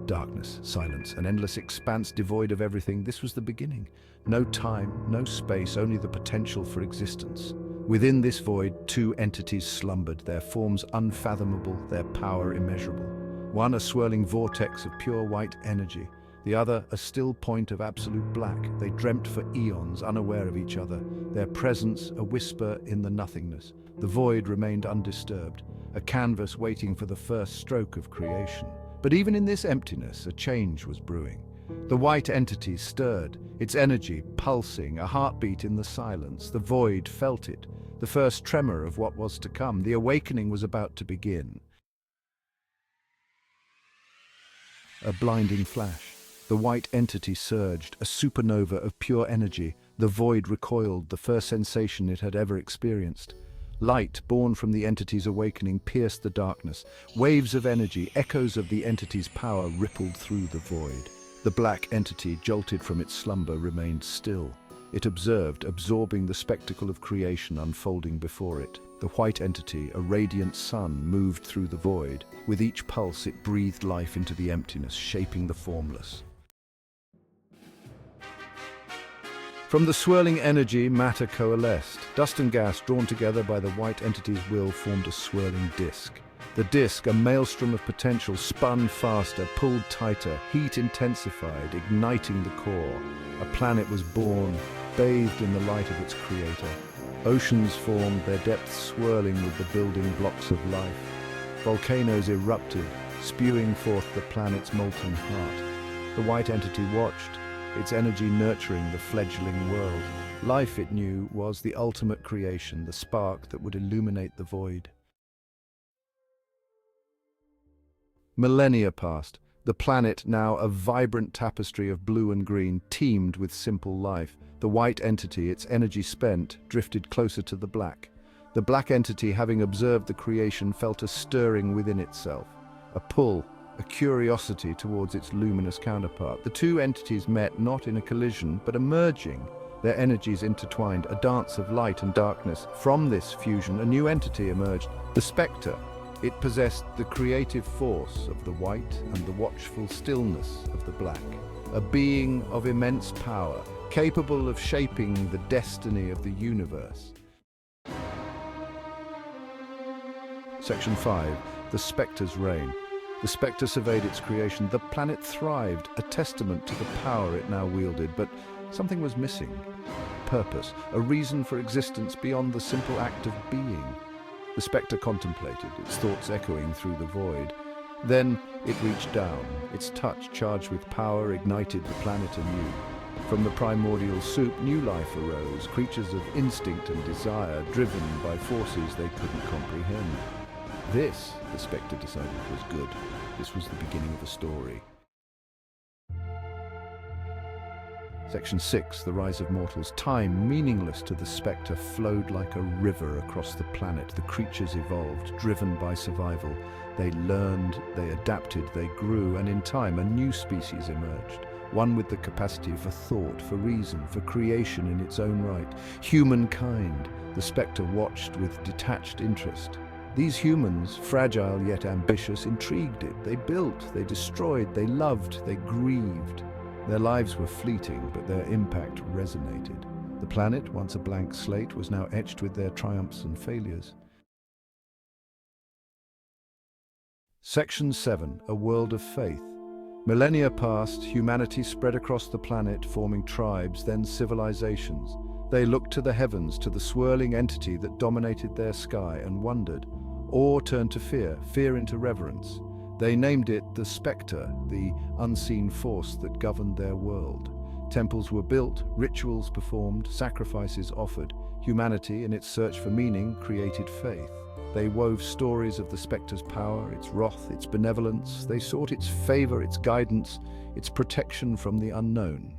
Darkness, silence, an endless expanse devoid of everything. This was the beginning. No time, no space, only the potential for existence. Within this void, two entities slumbered, their forms unfathomable, their power immeasurable. One a swirling vortex of pure white energy, the other a still point of absolute black. They dreamt for eons, unaware of each other, their presence a whisper in the nothingness. The void remained undisturbed, a canvas waiting for the first stroke of creation. But even in this emptiness, a change was brewing. The white entity stirred, its energy pulsing, a heartbeat in the silence. The void felt it, the first tremor of what was to come. The awakening was about to begin. A blinding flash. The white entity surged, a supernova of pure energy. The void recoiled, the first sensation it had ever experienced. Light, born from the entity's awakening, pierced the darkness. Waves of energy, echoes of the entity's power, rippled through the void. The black entity, jolted from its slumber, remained still. It observed, absorbing the spectacle of creation unfolding before it. The white entity, a radiant sun, moved through the void. With each pulse, it breathed life into the emptiness, shaping the formless. From the swirling energy, matter coalesced. Dust and gas, drawn together by the white entity's will, formed a swirling disk. The disk, a maelstrom of potential, spun faster, pulled tighter, heat intensified, igniting the core. A planet was born, bathed in the light of its creator. Oceans formed, their depths swirling with the building blocks of life. Volcanoes erupted, spewing forth the planet's molten heart. The white entity watched, its energy nurturing the fledgling world. Life, it knew, was the ultimate creation, the spark that would illuminate the void. Millennia passed. The planet, now a vibrant tapestry of blue and green, teemed with simple life. The white entity, its energy spent, drifted closer to the black. The black entity, having observed the creation, felt a stirring within itself, a pull, a curiosity towards its luminous counterpart. The two entities met not in a collision, but emerging, their energies intertwined, a dance of light and darkness. From this fusion, a new entity emerged, the Spector. It possessed the creative force of the white and the watchful stillness of the black, a being of immense power, capable of shaping the destiny of the universe. Section 5. The Spector's Reign. The Spector surveyed its creation. The planet thrived, a testament to the power it now wielded, but something was missing. Purpose, a reason for existence beyond the simple act of being. The Spector contemplated, its thoughts echoing through the void. Then it reached down, its touch charged with power ignited the planet anew. From the primordial soup, new life arose, creatures of instinct and desire, driven by forces they couldn't comprehend. This, the Spector decided, was good. This was the beginning of a story. Section 6. The Rise of Mortals. Time, meaningless to the Spector, flowed like a river across the planet. The creatures evolved, driven by survival. They learned, they adapted, they grew, and in time a new species emerged. One with the capacity for thought, for reason, for creation in its own right. Humankind. The Spector watched with detached interest. These humans, fragile yet ambitious, intrigued it. They built, they destroyed, they loved, they grieved. Their lives were fleeting, but their impact resonated. The planet, once a blank slate, was now etched with their triumphs and failures. Section 7. A World of Faith. Millennia passed, humanity spread across the planet, forming tribes, then civilizations. They looked to the heavens, to the swirling entity that dominated their sky, and wondered. Awe turned to fear, fear into reverence. They named it the Spector, the unseen force that governed their world. Temples were built, rituals performed, sacrifices offered. Humanity, in its search for meaning, created faith. They wove stories of the Spector's power, its wrath, its benevolence. They sought its favor, its guidance, its protection from the unknown.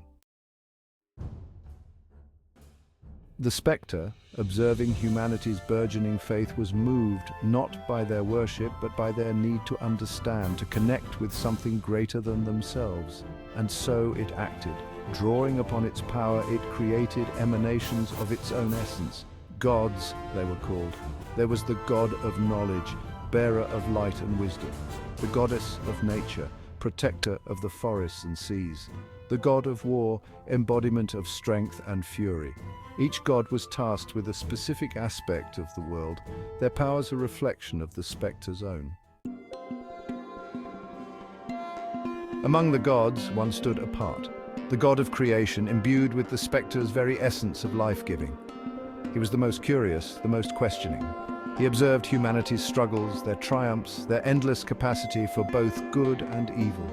The Spector, observing humanity's burgeoning faith, was moved not by their worship, but by their need to understand, to connect with something greater than themselves. And so it acted. Drawing upon its power, it created emanations of its own essence. Gods, they were called. There was the god of knowledge, bearer of light and wisdom. The goddess of nature, protector of the forests and seas, the god of war, embodiment of strength and fury. Each god was tasked with a specific aspect of the world, their powers a reflection of the Spector's own. Among the gods, one stood apart, the god of creation, imbued with the Spector's very essence of life-giving. He was the most curious, the most questioning. He observed humanity's struggles, their triumphs, their endless capacity for both good and evil.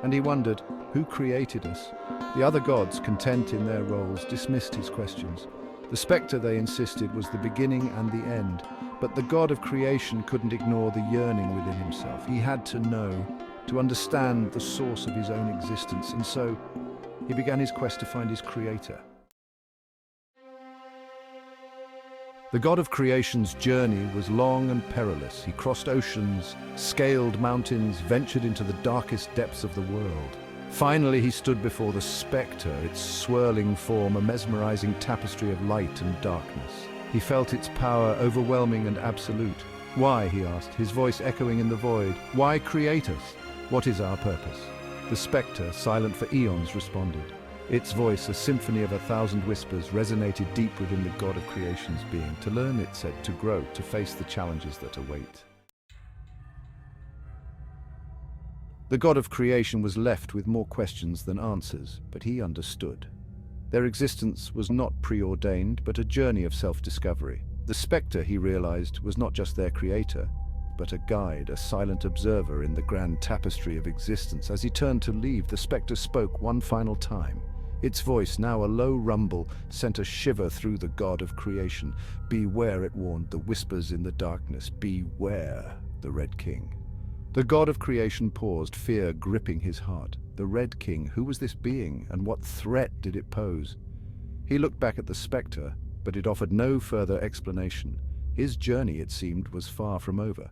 And he wondered, who created us? The other gods, content in their roles, dismissed his questions. The Spector, they insisted, was the beginning and the end. But the god of creation couldn't ignore the yearning within himself. He had to know, to understand the source of his own existence. And so, he began his quest to find his creator. The god of creation's journey was long and perilous. He crossed oceans, scaled mountains, ventured into the darkest depths of the world. Finally, he stood before the Spector, its swirling form, a mesmerizing tapestry of light and darkness. He felt its power overwhelming and absolute. Why, he asked, his voice echoing in the void. Why create us? What is our purpose? The Spector, silent for eons, responded. Its voice, a symphony of 1,000 whispers, resonated deep within the god of creation's being. To learn, it said, to grow, to face the challenges that await. The god of creation was left with more questions than answers, but he understood. Their existence was not preordained, but a journey of self-discovery. The Spector, he realized, was not just their creator, but a guide, a silent observer in the grand tapestry of existence. As he turned to leave, the Spector spoke one final time. Its voice, now a low rumble, sent a shiver through the god of creation. Beware, it warned, the whispers in the darkness. Beware, the Red King. The god of creation paused, fear gripping his heart. The Red King, who was this being, and what threat did it pose? He looked back at the Spector, but it offered no further explanation. His journey, it seemed, was far from over.